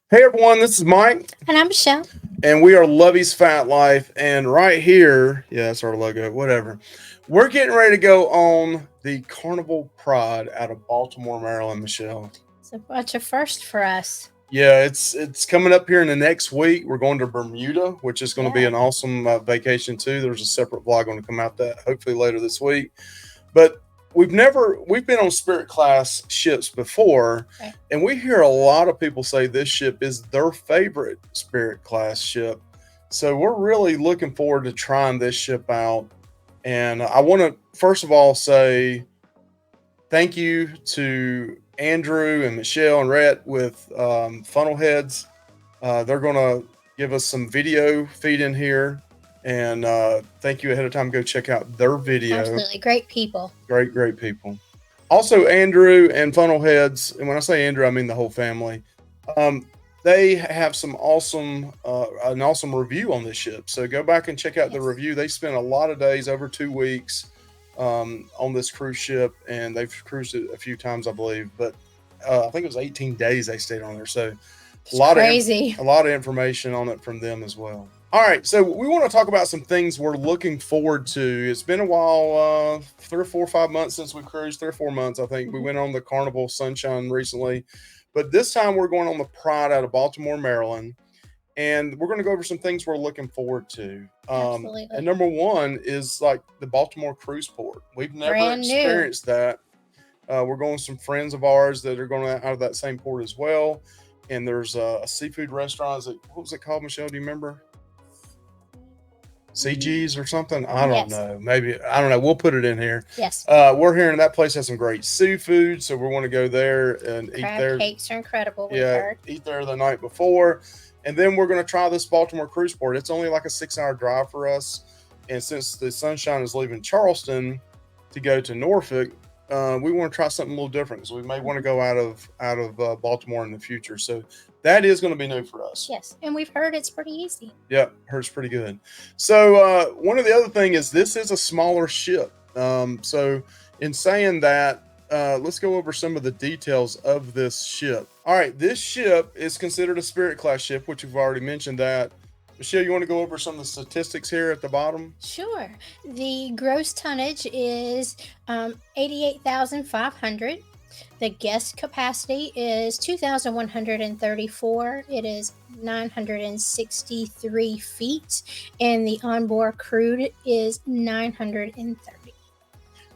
Hey everyone, this is Mike, And I'm Michelle. and we are Luvy's Fat Life. And right here, yeah, that's our logo, whatever. We're getting ready to go on the Carnival Pride out of Baltimore, Maryland, Michelle. It's a bunch of first for us. Yeah, it's coming up here in the next week. We're going to Bermuda, which is going to be Yeah. an awesome vacation too. There's a separate vlog going to come out that hopefully later this week. But we've been on Spirit class ships before, Right. and we hear a lot of people say this ship is their favorite Spirit class ship. So we're really looking forward to trying this ship out. And I want to first of all say thank you to Andrew and Michelle and Rhett with Funnel Heads. They're going to give us some video feed in here. And thank you ahead of time. Go check out their video. Absolutely. Great people. Great, great people. Also, Andrew and Funnel Heads, and when I say Andrew, I mean the whole family. Um, they have an awesome review on this ship. So go back and check out the Yes. review. They spent a lot of days, over 2 weeks, on this cruise ship, and they've cruised it a few times, I believe. But I think it was 18 days they stayed on there. So It's crazy. a lot of information on it from them as well. All right, so we want to talk about some things we're looking forward to. It's been a while, 3 or 4 or 5 months since we cruised. 3 or 4 months, I think. We Mhm. went on the Carnival Sunshine recently, but this time we're going on the Pride out of Baltimore, Maryland, and we're going to go over some things we're looking forward to. And Absolutely. number one is like the Baltimore cruise port. We've never Brand new. experienced that. We're going with some friends of ours that are going out of that same port as well. And there's a seafood restaurant. What was it called, Michelle? Do you remember? CG's or something. I don't Yes. know. Maybe I don't know. We'll put it in here. Yes. We're hearing that place has some great seafood, so we want to go there and eat Crab there. cakes are incredible, we've Yeah, heard. eat there the night before, and then we're going to try this Baltimore cruise port. It's only like a 6 hour drive for us, and since the Sunshine is leaving Charleston to go to Norfolk, we want to try something a little different. So we may want to Mhm. go out of Baltimore in the future. So that is going to be new for us. Yes. And we've heard it's pretty easy. Yep, hers pretty good. So one of the other thing is this is a smaller ship. So in saying that, let's go over some of the details of this ship. All right, this ship is considered a Spirit class ship, which we've already mentioned that. Michelle, you want to go over some of the statistics here at the bottom? Sure. The gross tonnage is 88,500. The guest capacity is 2,134. It is 963 feet. And the onboard crew is 930.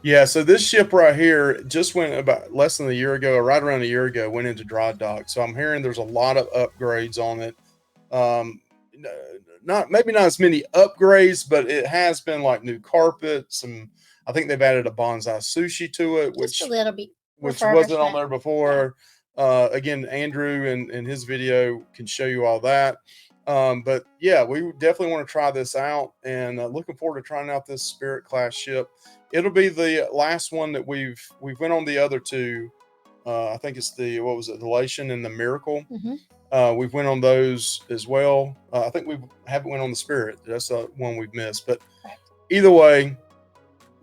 Yeah, so this ship right here just went about less than a year ago, or right around a year ago, went into dry dock. So I'm hearing there's a lot of upgrades on it. Um, not maybe not as many upgrades, but it has been like new carpets, and I think they've added a bonsai sushi to it, Just a which little bit wasn't on refurbishment. there Yeah. before. Again, Andrew and his video can show you all that. But yeah, we definitely want to try this out, and looking forward to trying out this Spirit class ship. It'll be the last one that we've went on the other two. I think it's the what was it, the Elation and the Miracle. Hmm. We've went on those as well. I think we haven't went on the Spirit. That's the one we've missed. But Correct. either way,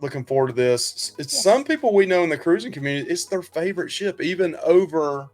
looking forward to this. It's some Yes. people we know in the cruising community. It's their favorite ship, even over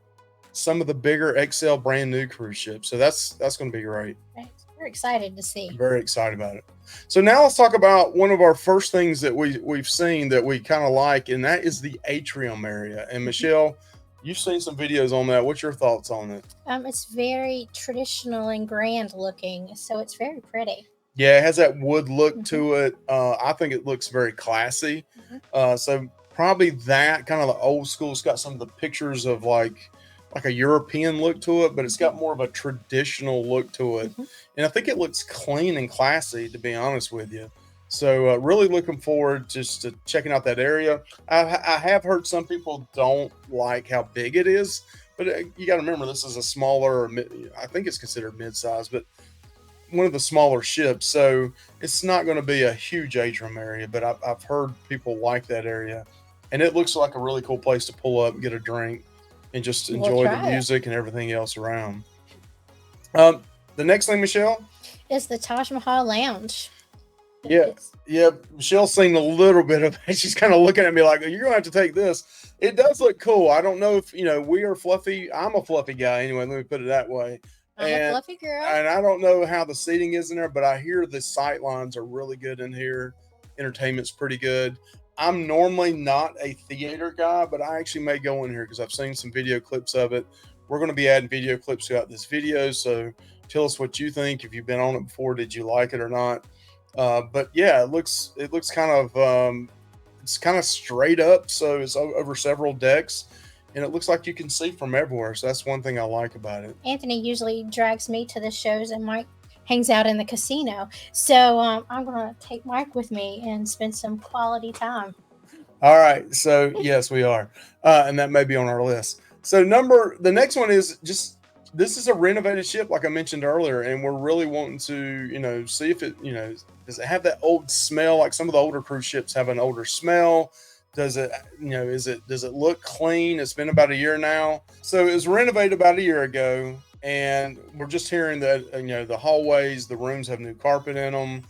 some of the bigger XL brand new cruise ships. So that's going to be great. Right. We're excited to I'm see. very excited about it. So now let's talk about one of our first things that we've seen that we kind of like, and that is the atrium area. And Mhm. Michelle, you've seen some videos on that. What's your thoughts on it? It's very traditional and grand looking, so it's very pretty. Yeah, it has that wood look Hmm. to it. I think it looks very classy. Hmm. So probably that kind of the old school. It's got some of the pictures of like a European look to it, but it's got Hmm. more of a traditional look to it. Hmm. And I think it looks clean and classy, to be honest with you. So really looking forward just to checking out that area. I have heard some people don't like how big it is, but you got to remember this is a smaller. I think it's considered mid-size, but one of the smaller ships, so it's not going to be a huge atrium area. But I've heard people like that area, and it looks like a really cool place to pull up, get a drink, and just We'll enjoy the try it. music and everything else around. Um, the next thing, Michelle. It's the Taj Mahal Lounge. But Yeah, yes, yeah. Michelle's seen a little bit of it. She's kind of looking at me like, "You're gonna have to take this." It does look cool. I don't know if we are fluffy. I'm a fluffy guy anyway. Let me put it that way. I'm a And fluffy girl. and I don't know how the seating is in there, but I hear the sight lines are really good in here. Entertainment's pretty good. I'm normally not a theater guy, but I actually may go in here because I've seen some video clips of it. We're going to be adding video clips throughout this video, so tell us what you think. If you've been on it before, did you like it or not? But yeah, it looks kind of it's kind of straight up, so it's over several decks, and it looks like you can see from everywhere. So that's one thing I like about it. Anthony usually drags me to the shows, and Mike hangs out in the casino. So I'm gonna take Mike with me and spend some quality time. All right, so yes, we are, and that may be on our list. So the next one is just this is a renovated ship, like I mentioned earlier, and we're really wanting to see if it does it have that old smell like some of the older cruise ships have an older smell. Does it does it look clean? It's been about a year now, so it was renovated about a year ago, and we're just hearing that the hallways, the rooms have new carpet in them.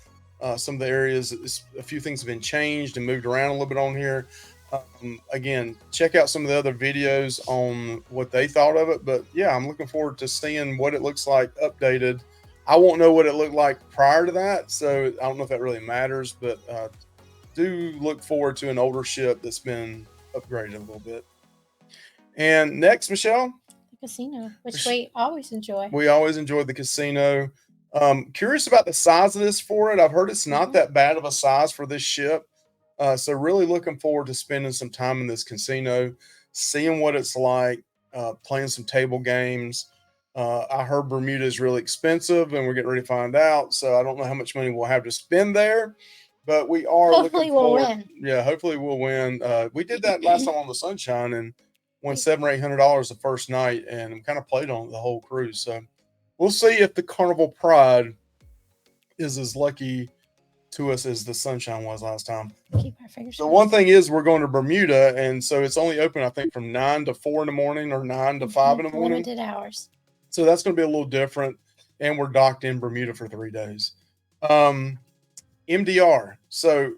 Some of the areas, a few things have been changed and moved around a little bit on here. Again, check out some of the other videos on what they thought of it. But yeah, I'm looking forward to seeing what it looks like updated. I won't know what it looked like prior to that, so I don't know if that really matters. But do look forward to an older ship that's been upgraded a little bit. And next, Michelle, The casino, which we always enjoy. we always enjoyed the casino. Curious about the size of this for it. I've heard it's not Mhm. that bad of a size for this ship. So really looking forward to spending some time in this casino, seeing what it's like, playing some table games. I heard Bermuda is really expensive, and we're getting ready to find out. So I don't know how much money we'll have to spend there, but we are looking Hopefully, we'll forward. win. Yeah, hopefully we'll win. We did that last time on the Sunshine and won We- $700 or $800 the first night, and kind of played on it the whole cruise. So we'll see if the Carnival Pride is as lucky to us as the Sunshine was last time. Keep our fingers The one crossed. thing is we're going to Bermuda, and so it's only open I think from 9 to 4 in the morning or 9 to 5 in the morning. Limited hours. So that's going to be a little different, and we're docked in Bermuda for 3 days. Um, MDR. So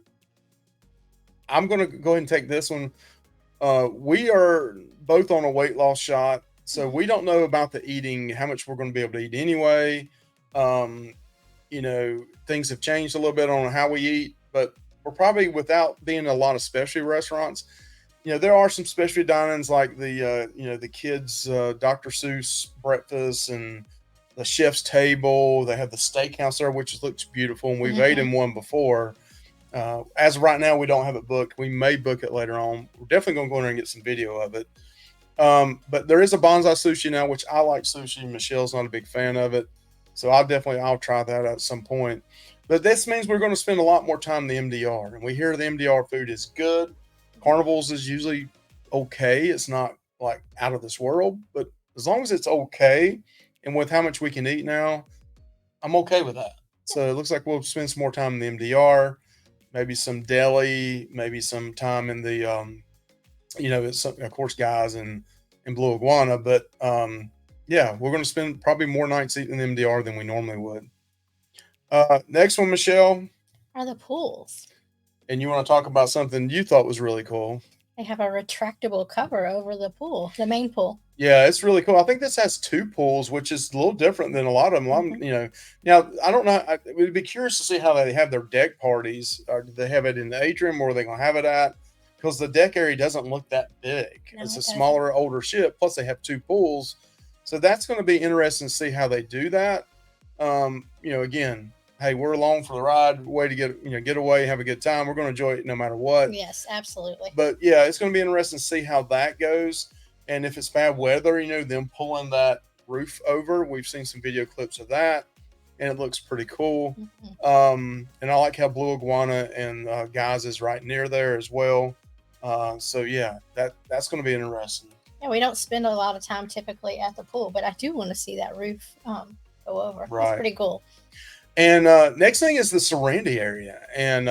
I'm going to go ahead and take this one. We are both on a weight loss shot, so we don't know about the eating, how much we're going to be able to eat anyway. Um, things have changed a little bit on how we eat, but we're probably without being a lot of specialty restaurants. There are some specialty dinings like the kids Dr. Seuss breakfast and the chef's table. They have the steakhouse there, which looks beautiful, and we've ate in one before. As of right now, we don't have it booked. We may book it later on. We're definitely going to go in there and get some video of it. But there is a bonsai sushi now, which I like sushi. Michelle's not a big fan of it, so I'll try that at some point. But this means we're going to spend a lot more time in the MDR, and we hear the MDR food is good. Carnivals is usually okay. It's not like out of this world, but as long as it's okay, and with how much we can eat now, I'm okay with that. So it looks like we'll spend some more time in the MDR, maybe some deli, maybe some time in the it's of course guys and Blue Iguana, but yeah, we're going to spend probably more nights eating in the MDR than we normally would. Next one, Michelle, Are the pools? and you want to talk about something you thought was really cool. They have a retractable cover over the pool, the main pool. Yeah, it's really cool. I think this has two pools, which is a little different than a lot of them. Now I don't know. I would be curious to see how they have their deck parties. Or do they have it in the atrium, or are they going to have it at? Because the deck area doesn't look that big. No, It's it a doesn't. smaller, older ship. Plus, they have two pools, so that's going to be interesting to see how they do that. Again, hey, we're along for the ride. Way to get away, have a good time. We're going to enjoy it no matter what. Yes, absolutely. But yeah, it's going to be interesting to see how that goes. And if it's bad weather, them pulling that roof over. We've seen some video clips of that, and it looks pretty cool. And I like how Blue Iguana and Guys is right near there as well. So yeah, that's going to be interesting. Yeah, we don't spend a lot of time typically at the pool, but I do want to see that roof go over. Right. It's pretty cool. And next thing is the Serenity area. And,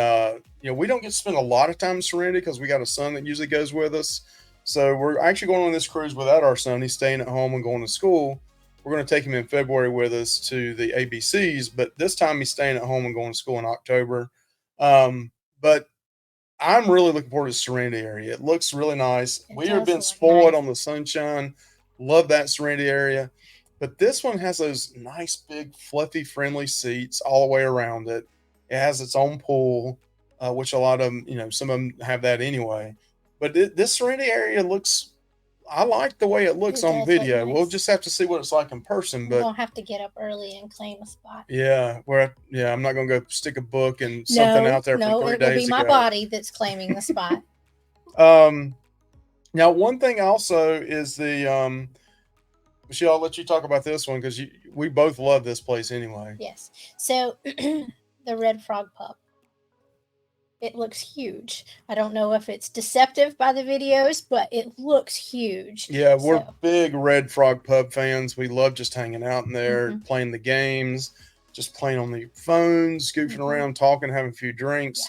we don't get to spend a lot of time in Serenity because we got a son that usually goes with us. So we're actually going on this cruise without our son. He's staying at home and going to school. We're going to take him in February with us to the ABCs, but this time he's staying at home and going to school in October. But I'm really looking forward to the Serenity area. It looks really nice. It We have does been look spoiled nice. on the sunshine. Love that Serenity area. But this one has those nice, big, fluffy, friendly seats all the way around it. It has its own pool, which a lot of them, some of them have that anyway. But this Serenity area looks, I like the way it looks It on does look video. We'll nice. just have to see what it's like in person. I'm But gonna have to get up early and claim a spot. yeah, I'm not gonna go stick a book and something No, out there from no, three it will be days my ago. body that's claiming the spot. Um, Now, one thing also is Michelle, I'll let you talk about this one because we both love this place anyway. Yes. So the Red Frog Pub. It looks huge. I don't know if it's deceptive by the videos, but it looks huge. Yeah, we're So, big Red Frog Pub fans. We love just hanging out in there, mm-hmm, playing the games, just playing on the phones, goofing mm-hmm, around, talking, having a few drinks.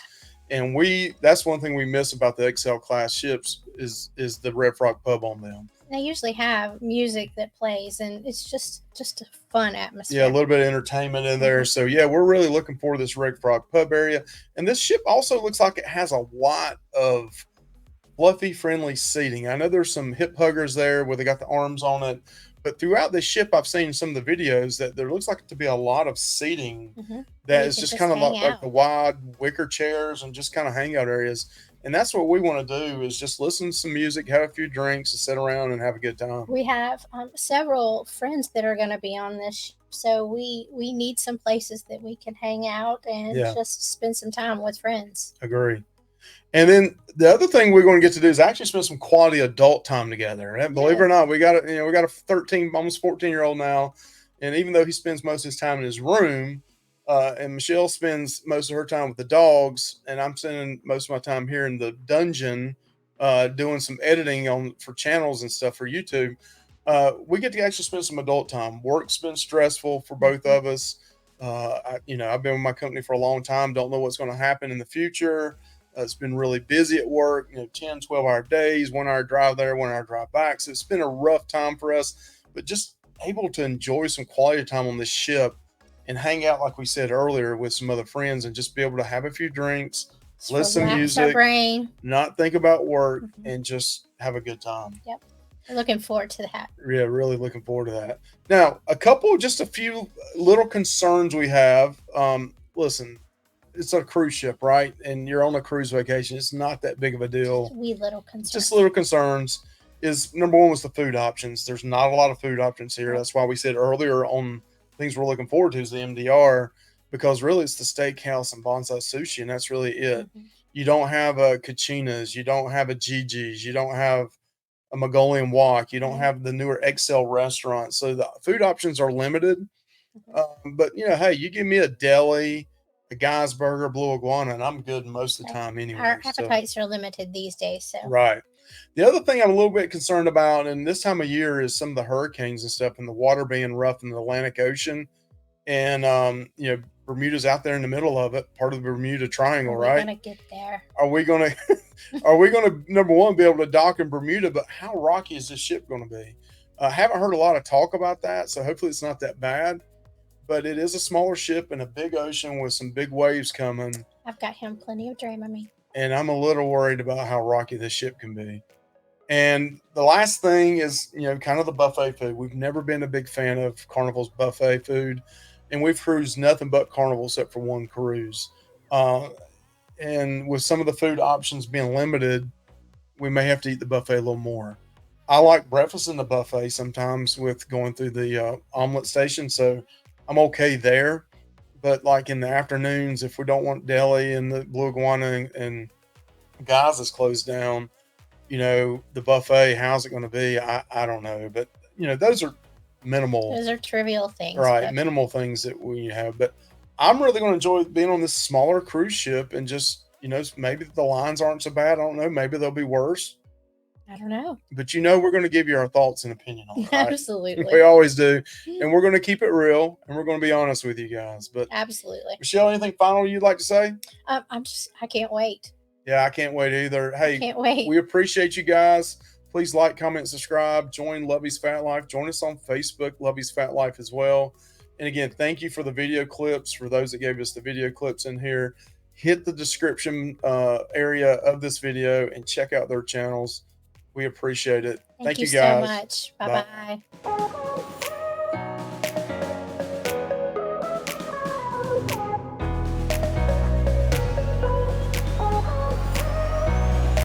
yeah. And that's one thing we miss about the XL class ships is the Red Frog Pub on them. They usually have music that plays, and it's just a fun Yeah, a atmosphere. little bit of entertainment in there. Mm-hmm. So yeah, we're really looking forward to this Red Frog Pub area. And this ship also looks like it has a lot of fluffy, friendly seating. I know there's some hip huggers there where they got the arms on it, but throughout this ship, I've seen some of the videos that there looks like it to be a lot of seating Mm-hmm. Where that you is can just just kind of hang like out. the wide wicker chairs and just kind of hangout areas. And that's what we want to do is just listen to some music, have a few drinks, and sit around and have a good time. We have several friends that are going to be on this ship, so we need some places that we can hang out and Yeah, just spend some time with friends. agree. And then the other thing we're going to get to do is actually spend some quality adult time together. And believe it or Yes. not, we got a 13, almost 14-year-old now, and even though he spends most of his time in his room, and Michelle spends most of her time with the dogs, and I'm spending most of my time here in the dungeon, doing some editing on for channels and stuff for YouTube. We get to actually spend some adult time. Work's been stressful for both Mm-hmm. of us. I've been with my company for a long time. Don't know what's going to happen in the future. It's been really busy at work, 10, 12-hour days, 1 hour drive there, 1 hour drive back. So it's been a rough time for us, but just able to enjoy some quality time on this ship and hang out, like we said earlier, with some other friends and just be able to have a few drinks, Just listen to relax our music, brain. not think about work, Mm-hmm. and just have a good time. Yep. Looking forward to that. Yeah, really looking forward to that. Now, just a few little concerns we have. Listen, it's a cruise ship, right? And you're on a cruise vacation. It's not that big of a deal. Wee little concerns. Just little concerns. Is number one was the food options. There's not a lot of food options here. That's why we said earlier on things we're looking forward to is the MDR because really it's the steakhouse and bonsai sushi, and that's really it. Mm-hmm. You don't have a Kachinas, you don't have a Gigi's, you don't have a Mongolian wok, you don't Right. have the newer XL restaurants. So the food options are limited. Mm-hmm. But hey, you give me a deli, a guy's burger, blue iguana, and I'm good most of the Right. time anyway. Our So appetites are limited these days, so right. The other thing I'm a little bit concerned about, and this time of year, is some of the hurricanes and stuff, and the water being rough in the Atlantic Ocean, and Bermuda's out there in the middle of it, part of the Bermuda Triangle, are we right? gonna get there? Are we gonna are we gonna number one be able to dock in Bermuda? But how rocky is this ship going to be? I haven't heard a lot of talk about that, so hopefully it's not that bad. But it is a smaller ship in a big ocean with some big waves coming, I've got him plenty of Dramamine. and I'm a little worried about how rocky this ship can be. And the last thing is, kind of the buffet food. We've never been a big fan of Carnival's buffet food, and we've cruised nothing but Carnival except for one cruise. Uh, and with some of the food options being limited, we may have to eat the buffet a little more. I like breakfast in the buffet sometimes with going through the omelet station, so I'm okay there. But like in the afternoons, if we don't want deli and the blue iguana and guys is closed down, the buffet, how's it going to be? I don't know, but those are minimal, Those are trivial things, right? but Minimal things that we have, but I'm really going to enjoy being on this smaller cruise ship and just maybe the lines aren't so bad. I don't know. Maybe they'll be worse, I don't know. but we're going to give you our thoughts and opinion on it, right? Absolutely. We always do, and we're going to keep it real and we're going to be honest with you guys. But Absolutely. Michelle, anything final you'd like to say? I can't wait. Yeah, I can't wait either. Hey, Can't wait. we appreciate you guys. Please like, comment, subscribe. Join Lovy's Fat Life. Join us on Facebook, Lovy's Fat Life as well. And again, thank you for the video clips. For those that gave us the video clips in here, hit the description area of this video and check out their channels. We appreciate it. Thank you You so guys. much. Bye Bye. bye.